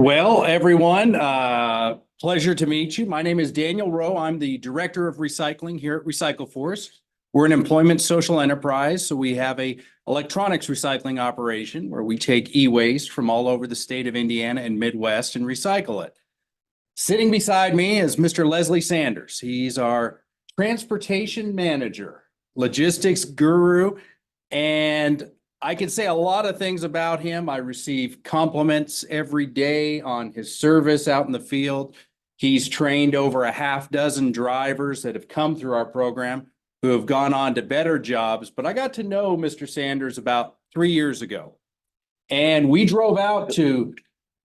Well, everyone, pleasure to meet you. My name is Daniel Rowe. I'm the Director of Recycling here at Recycle Force. We're an employment social enterprise, so we have a electronics recycling operation where we take e-waste from all over the state of Indiana and Midwest and recycle it. Sitting beside me is Mr. Leslie Sanders. He's our transportation manager, logistics guru, and I can say a lot of things about him. I receive compliments every day on his service out in the field. He's trained over a half dozen drivers that have come through our program who have gone on to better jobs. But I got to know Mr. Sanders about 3 years ago. And we drove out to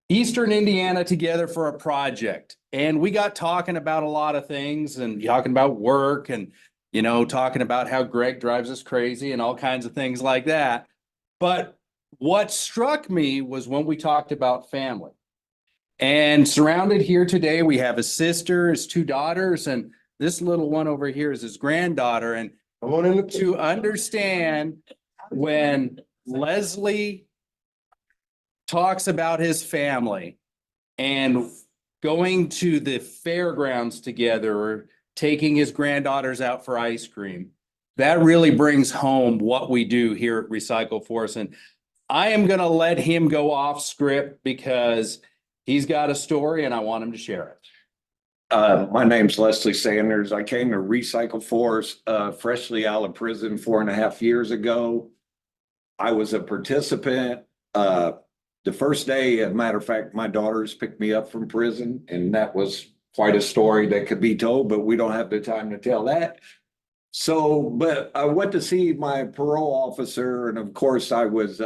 Eastern Indiana together for a project. And we got talking about a lot of things and talking about work and, talking about how Greg drives us crazy and all kinds of things like that. But what struck me was when we talked about family. And surrounded here today, we have a sister, his two daughters, and this little one over here is his granddaughter. And I wanted to understand when Leslie talks about his family and going to the fairgrounds together or taking his granddaughters out for ice cream, that really brings home what we do here at Recycle Force. And I am going to let him go off script because he's got a story and I want him to share it. My name's Leslie Sanders. I came to Recycle Force freshly out of prison 4.5 years ago. I was a participant. The first day, as a matter of fact, my daughters picked me up from prison, and that was quite a story that could be told, but we don't have the time to tell that. So, but I went to see my parole officer, and of course, I was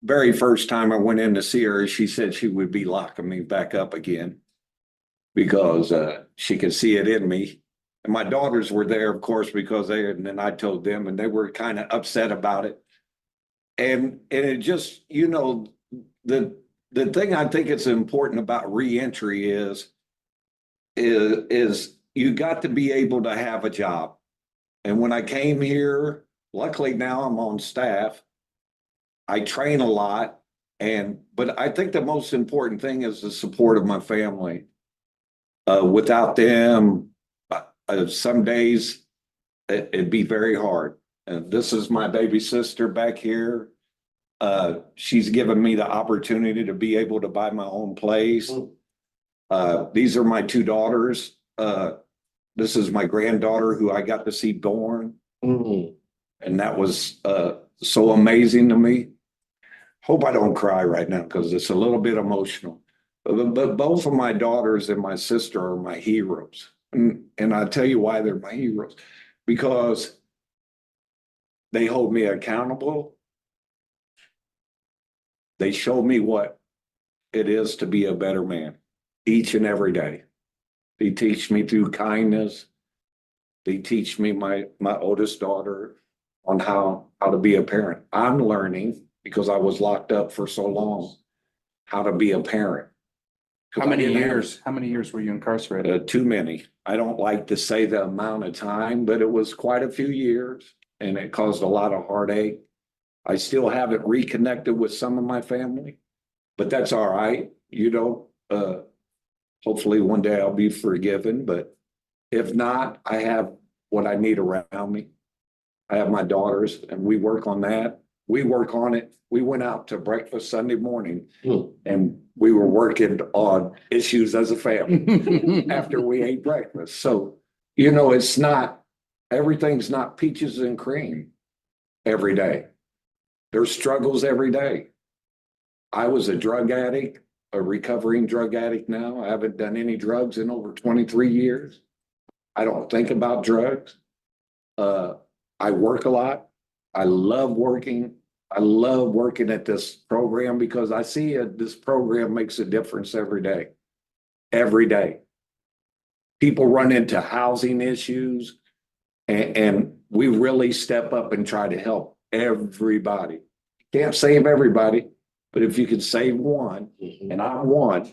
very first time I went in to see her, she said she would be locking me back up again because she could see it in me. And my daughters were there, of course, because and then I told them, and they were kind of upset about it. And it just, the thing I think it's important about reentry is you got to be able to have a job. And when I came here, luckily now I'm on staff. I train a lot, but I think the most important thing is the support of my family. Without them, some days it'd be very hard. And this is my baby sister back here. She's given me the opportunity to be able to buy my own place. These are my two daughters. This is my granddaughter who I got to see born. And that was so amazing to me. Hope I don't cry right now because it's a little bit emotional. But both of my daughters and my sister are my heroes. And I'll tell you why they're my heroes. Because they hold me accountable. They show me what it is to be a better man each and every day. They teach me through kindness. They teach me, my oldest daughter, on how to be a parent. I'm learning, because I was locked up for so long, how to be a parent. How many years were you incarcerated? Too many. I don't like to say the amount of time, but it was quite a few years, and it caused a lot of heartache. I still haven't reconnected with some of my family, but that's all right. Hopefully one day I'll be forgiven, but if not, I have what I need around me. I have my daughters, and we work on that. We work on it. We went out to breakfast Sunday morning and we were working on issues as a family after we ate breakfast. So, everything's not peaches and cream every day. There's struggles every day. I was a drug addict, a recovering drug addict now. I haven't done any drugs in over 23 years. I don't think about drugs. I work a lot. I love working. I love working at this program because I see this program makes a difference every day. Every day. People run into housing issues, and we really step up and try to help everybody. Can't save everybody, but if you could save one, and I'm one,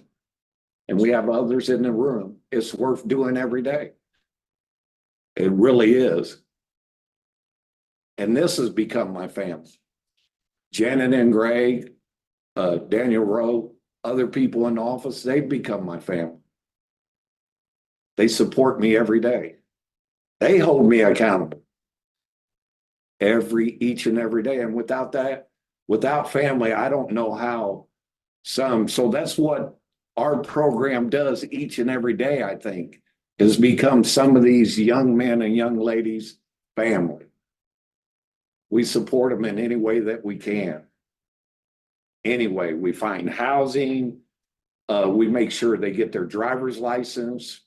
and we have others in the room, it's worth doing every day. It really is. And this has become my family. Janet and Greg, Daniel Rowe, other people in the office, they've become my family. They support me every day. They hold me accountable each and every day. And without that, without family, I don't know how so that's what our program does each and every day, I think, is become some of these young men and young ladies' family. We support them in any way that we can. Anyway, we find housing. We make sure they get their driver's license.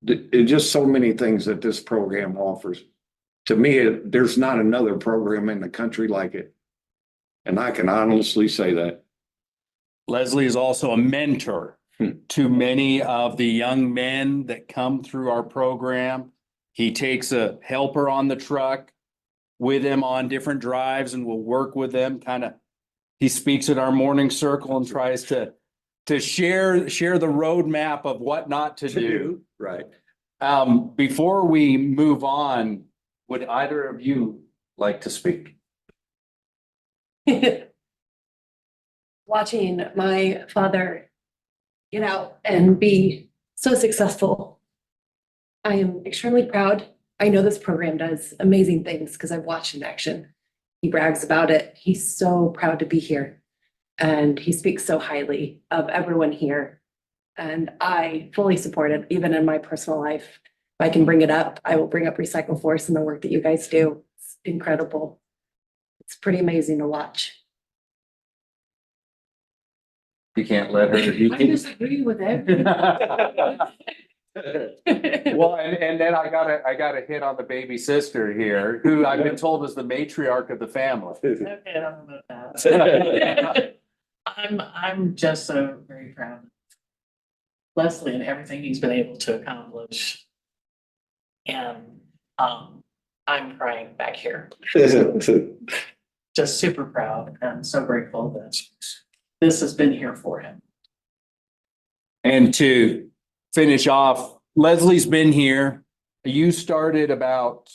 Just so many things that this program offers. To me, there's not another program in the country like it. And I can honestly say that. Leslie is also a mentor to many of the young men that come through our program. He takes a helper on the truck with him on different drives and will work with them. He speaks at our morning circle and tries to share the roadmap of what not to do. Right. Before we move on, would either of you like to speak? Watching my father get out and be so successful, I am extremely proud. I know this program does amazing things because I've watched in action. He brags about it. He's so proud to be here. And he speaks so highly of everyone here. And I fully support it, even in my personal life. If I can bring it up, I will bring up Recycle Force and the work that you guys do. It's incredible. It's pretty amazing to watch. You can't let her. I disagree with it. Well, and then I got a hit on the baby sister here, who I've been told is the matriarch of the family. Okay, I don't know about that. I'm just so very proud of Leslie and everything he's been able to accomplish. And I'm crying back here. Just super proud and so grateful that this has been here for him. And to finish off, Leslie's been here. You started about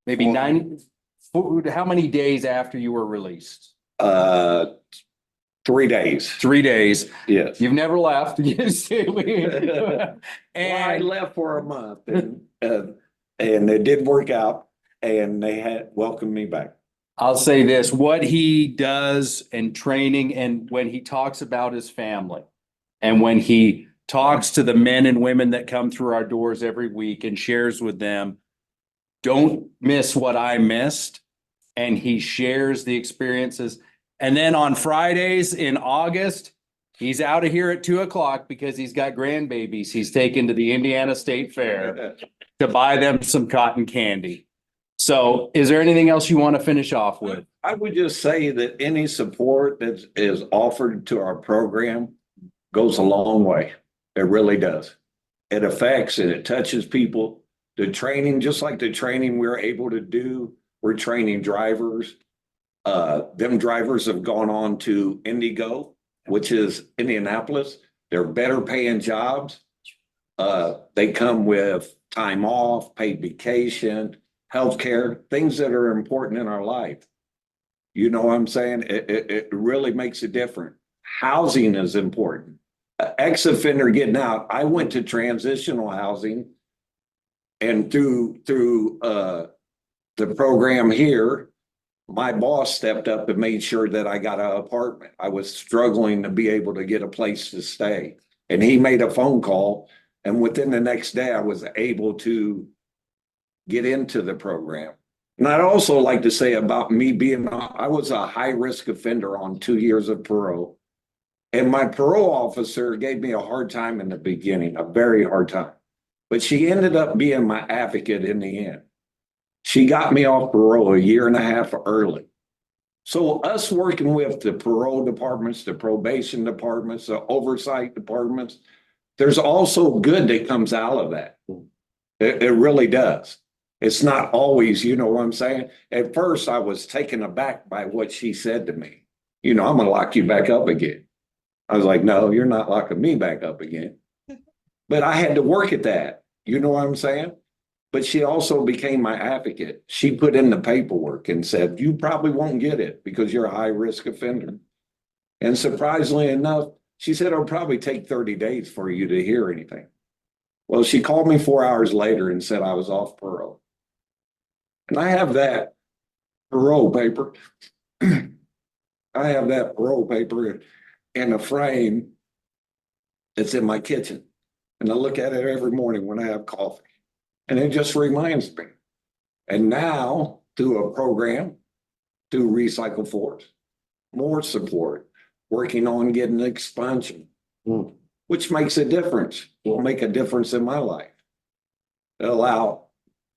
maybe 4. how many days after you were released? 3 days. 3 days. Yes. You've never left. Well, I And left for a month and it did work out and they had welcomed me back. I'll say this, what he does in training and when he talks about his family and when he talks to the men and women that come through our doors every week and shares with them, don't miss what I missed. And he shares the experiences. And then on Fridays in August, he's out of here at 2:00 because he's got grandbabies. He's taken to the Indiana State Fair to buy them some cotton candy. So is there anything else you want to finish off with? I would just say that any support that is offered to our program goes a long way. It really does. It affects and it touches people. The training, just like the training we're able to do, we're training drivers. Them drivers have gone on to Indigo, which is Indianapolis. They're better paying jobs. They come with time off, paid vacation, healthcare, things that are important in our life. You know what I'm saying? It really makes a difference. Housing is important. Ex-offender getting out. I went to transitional housing and through the program here, my boss stepped up and made sure that I got an apartment. I was struggling to be able to get a place to stay. And he made a phone call. And within the next day, I was able to get into the program. And I'd also like to say about me I was a high risk offender on 2 years of parole. And my parole officer gave me a hard time in the beginning, a very hard time. But she ended up being my advocate in the end. She got me off parole 1.5 years early. So us working with the parole departments, the probation departments, the oversight departments, there's also good that comes out of that. It really does. It's not always, you know what I'm saying? At first, I was taken aback by what she said to me. You know, I'm going to lock you back up again. I was like, no, you're not locking me back up again. But I had to work at that. You know what I'm saying? But she also became my advocate. She put in the paperwork and said, you probably won't get it because you're a high risk offender. And surprisingly enough, she said it'll probably take 30 days for you to hear anything. Well, she called me 4 hours later and said I was off parole. And I have that parole paper. I have that parole paper in a frame that's in my kitchen. And I look at it every morning when I have coffee. And it just reminds me. And now, through a program, through Recycle Force, more support, working on getting expansion, which makes a difference, will make a difference in my life. It'll allow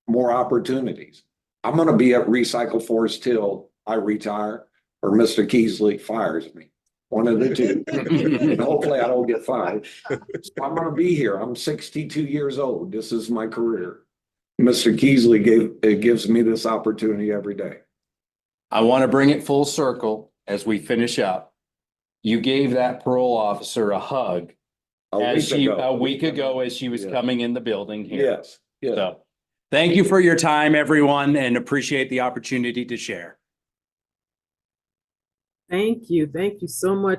more opportunities. I'm gonna be at Recycle Force till I retire or Mr. Keesley fires me. One of the two. And hopefully I don't get fired. So I'm gonna be here. I'm 62 years old. This is my career. Mr. Keesley gives me this opportunity every day. I want to bring it full circle as we finish up. You gave that parole officer a hug a week ago as she was Yeah. coming in the building here. Yes, yes. So thank you for your time, everyone, and appreciate the opportunity to share. Thank you. Thank you so much.